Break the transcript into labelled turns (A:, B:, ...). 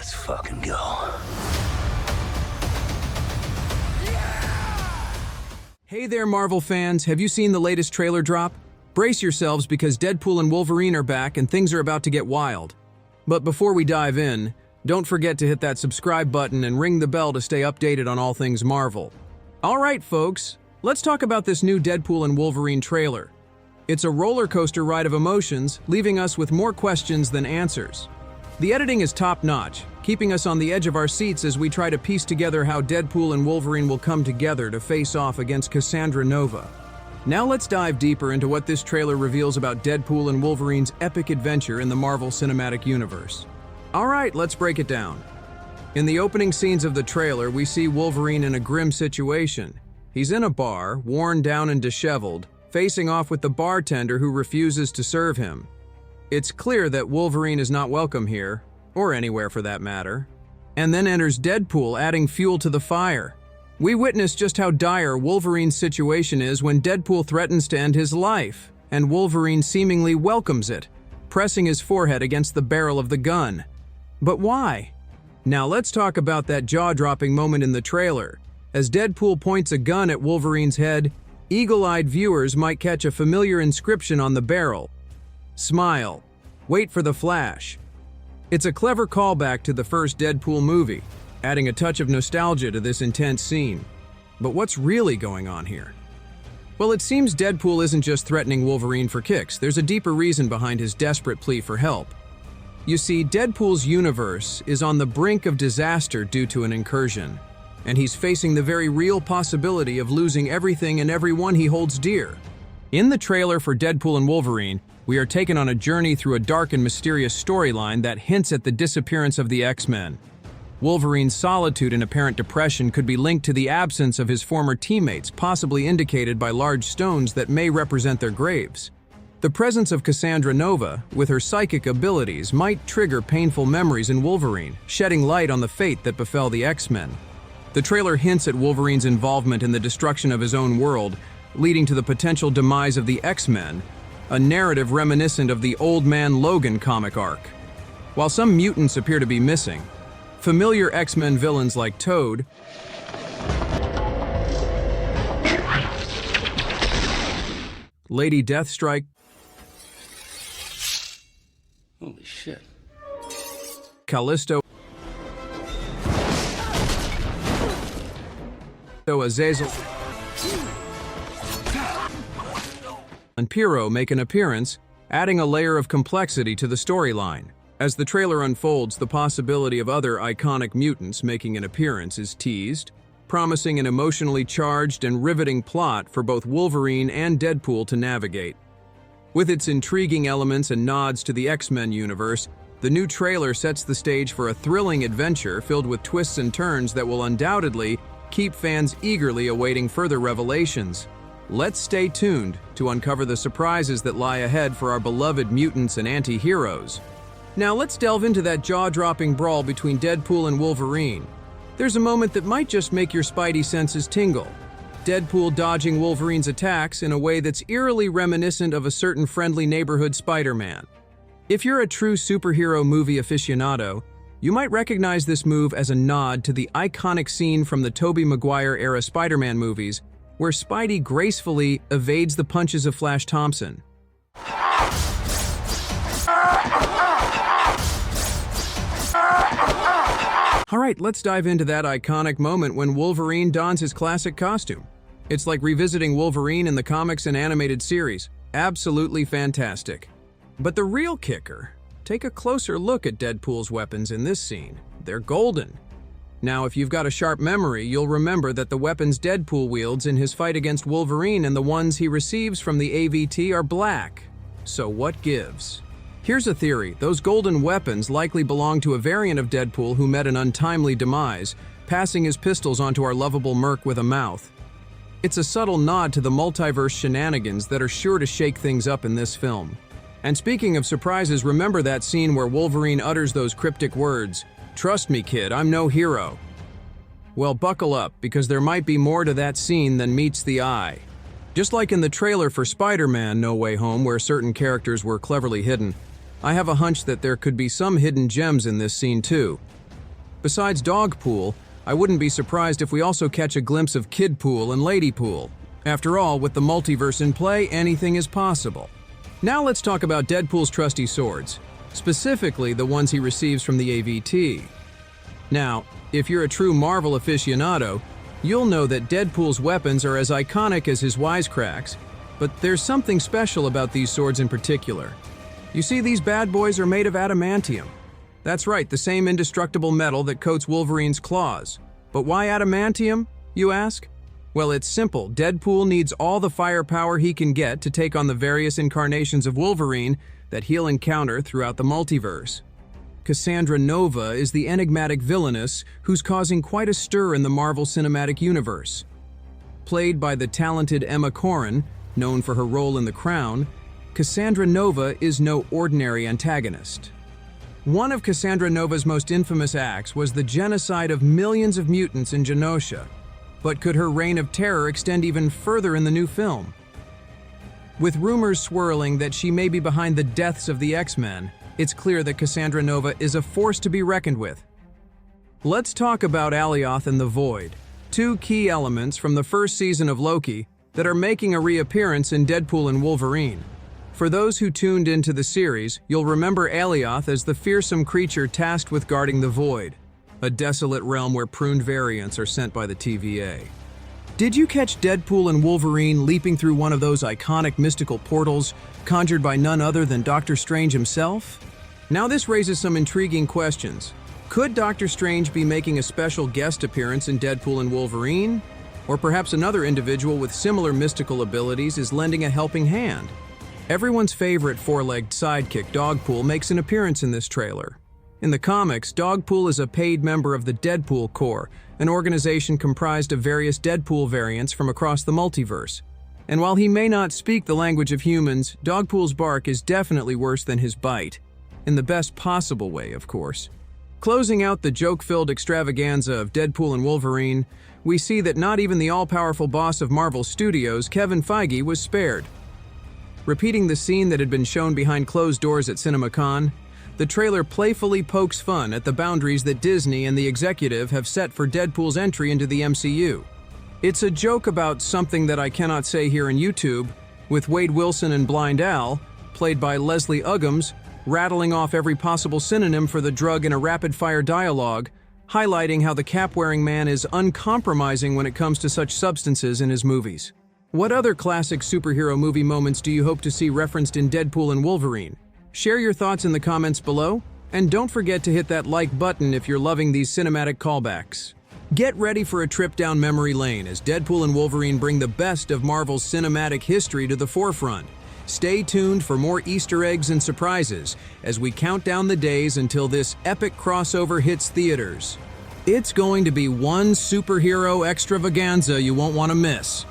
A: Let's fucking go.
B: Hey there, Marvel fans. Have you seen the latest trailer drop? Brace yourselves because Deadpool and Wolverine are back and things are about to get wild. But before we dive in, don't forget to hit that subscribe button and ring the bell to stay updated on all things Marvel. All right, folks, let's talk about this new Deadpool and Wolverine trailer. It's a roller coaster ride of emotions, leaving us with more questions than answers. The editing is top-notch, keeping us on the edge of our seats as we try to piece together how Deadpool and Wolverine will come together to face off against Cassandra Nova. Now let's dive deeper into what this trailer reveals about Deadpool and Wolverine's epic adventure in the Marvel Cinematic Universe. All right, let's break it down. In the opening scenes of the trailer, we see Wolverine in a grim situation. He's in a bar, worn down and disheveled, facing off with the bartender who refuses to serve him. It's clear that Wolverine is not welcome here, or anywhere for that matter. And then enters Deadpool, adding fuel to the fire. We witness just how dire Wolverine's situation is when Deadpool threatens to end his life, and Wolverine seemingly welcomes it, pressing his forehead against the barrel of the gun. But why? Now let's talk about that jaw-dropping moment in the trailer. As Deadpool points a gun at Wolverine's head, eagle-eyed viewers might catch a familiar inscription on the barrel. Smile. Wait for the flash. It's a clever callback to the first Deadpool movie, adding a touch of nostalgia to this intense scene. But what's really going on here? Well, it seems Deadpool isn't just threatening Wolverine for kicks. There's a deeper reason behind his desperate plea for help. You see, Deadpool's universe is on the brink of disaster due to an incursion, and he's facing the very real possibility of losing everything and everyone he holds dear. In the trailer for Deadpool and Wolverine, we are taken on a journey through a dark and mysterious storyline that hints at the disappearance of the X-Men. Wolverine's solitude and apparent depression could be linked to the absence of his former teammates, possibly indicated by large stones that may represent their graves. The presence of Cassandra Nova, with her psychic abilities, might trigger painful memories in Wolverine, shedding light on the fate that befell the X-Men. The trailer hints at Wolverine's involvement in the destruction of his own world, leading to the potential demise of the X-Men, a narrative reminiscent of the Old Man Logan comic arc. While some mutants appear to be missing, familiar X-Men villains like Toad, Lady Deathstrike,
A: Holy shit.
B: Callisto, Azazel, and Pyro make an appearance, adding a layer of complexity to the storyline. As the trailer unfolds, the possibility of other iconic mutants making an appearance is teased, promising an emotionally charged and riveting plot for both Wolverine and Deadpool to navigate. With its intriguing elements and nods to the X-Men universe, the new trailer sets the stage for a thrilling adventure filled with twists and turns that will undoubtedly keep fans eagerly awaiting further revelations. Let's stay tuned to uncover the surprises that lie ahead for our beloved mutants and anti-heroes. Now let's delve into that jaw-dropping brawl between Deadpool and Wolverine. There's a moment that might just make your spidey senses tingle. Deadpool dodging Wolverine's attacks in a way that's eerily reminiscent of a certain friendly neighborhood Spider-Man. If you're a true superhero movie aficionado, you might recognize this move as a nod to the iconic scene from the Tobey Maguire-era Spider-Man movies, where Spidey gracefully evades the punches of Flash Thompson. All right, let's dive into that iconic moment when Wolverine dons his classic costume. It's like revisiting Wolverine in the comics and animated series. Absolutely fantastic. But the real kicker, take a closer look at Deadpool's weapons in this scene. They're golden. Now, if you've got a sharp memory, you'll remember that the weapons Deadpool wields in his fight against Wolverine and the ones he receives from the AVT are black. So what gives? Here's a theory. Those golden weapons likely belong to a variant of Deadpool who met an untimely demise, passing his pistols onto our lovable merc with a mouth. It's a subtle nod to the multiverse shenanigans that are sure to shake things up in this film. And speaking of surprises, remember that scene where Wolverine utters those cryptic words, "Trust me, kid, I'm no hero." Well, buckle up, because there might be more to that scene than meets the eye. Just like in the trailer for Spider-Man No Way Home, where certain characters were cleverly hidden, I have a hunch that there could be some hidden gems in this scene too. Besides Dogpool, I wouldn't be surprised if we also catch a glimpse of Kidpool and Ladypool. After all, with the multiverse in play, anything is possible. Now let's talk about Deadpool's trusty swords, specifically the ones he receives from the AVT. Now, if you're a true Marvel aficionado, you'll know that Deadpool's weapons are as iconic as his wisecracks, but there's something special about these swords in particular. You see, these bad boys are made of adamantium. That's right, the same indestructible metal that coats Wolverine's claws. But why adamantium, you ask? Well, it's simple. Deadpool needs all the firepower he can get to take on the various incarnations of Wolverine that he'll encounter throughout the multiverse. Cassandra Nova is the enigmatic villainess who's causing quite a stir in the Marvel Cinematic Universe. Played by the talented Emma Corrin, known for her role in The Crown, Cassandra Nova is no ordinary antagonist. One of Cassandra Nova's most infamous acts was the genocide of millions of mutants in Genosha. But could her reign of terror extend even further in the new film? With rumors swirling that she may be behind the deaths of the X-Men, it's clear that Cassandra Nova is a force to be reckoned with. Let's talk about Alioth and the Void, two key elements from the first season of Loki that are making a reappearance in Deadpool and Wolverine. For those who tuned into the series, you'll remember Alioth as the fearsome creature tasked with guarding the Void, a desolate realm where pruned variants are sent by the TVA. Did you catch Deadpool and Wolverine leaping through one of those iconic mystical portals conjured by none other than Doctor Strange himself? Now this raises some intriguing questions. Could Doctor Strange be making a special guest appearance in Deadpool and Wolverine? Or perhaps another individual with similar mystical abilities is lending a helping hand? Everyone's favorite four-legged sidekick, Dogpool, makes an appearance in this trailer. In the comics, Dogpool is a paid member of the Deadpool Corps, an organization comprised of various Deadpool variants from across the multiverse. And while he may not speak the language of humans, Dogpool's bark is definitely worse than his bite. In the best possible way, of course. Closing out the joke-filled extravaganza of Deadpool and Wolverine, we see that not even the all-powerful boss of Marvel Studios, Kevin Feige, was spared. Repeating the scene that had been shown behind closed doors at CinemaCon, the trailer playfully pokes fun at the boundaries that Disney and the executive have set for Deadpool's entry into the MCU. It's a joke about something that I cannot say here on YouTube, with Wade Wilson and Blind Al, played by Leslie Uggams, rattling off every possible synonym for the drug in a rapid-fire dialogue, highlighting how the cap-wearing man is uncompromising when it comes to such substances in his movies. What other classic superhero movie moments do you hope to see referenced in Deadpool and Wolverine? Share your thoughts in the comments below, and don't forget to hit that like button if you're loving these cinematic callbacks. Get ready for a trip down memory lane as Deadpool and Wolverine bring the best of Marvel's cinematic history to the forefront. Stay tuned for more Easter eggs and surprises as we count down the days until this epic crossover hits theaters. It's going to be one superhero extravaganza you won't want to miss.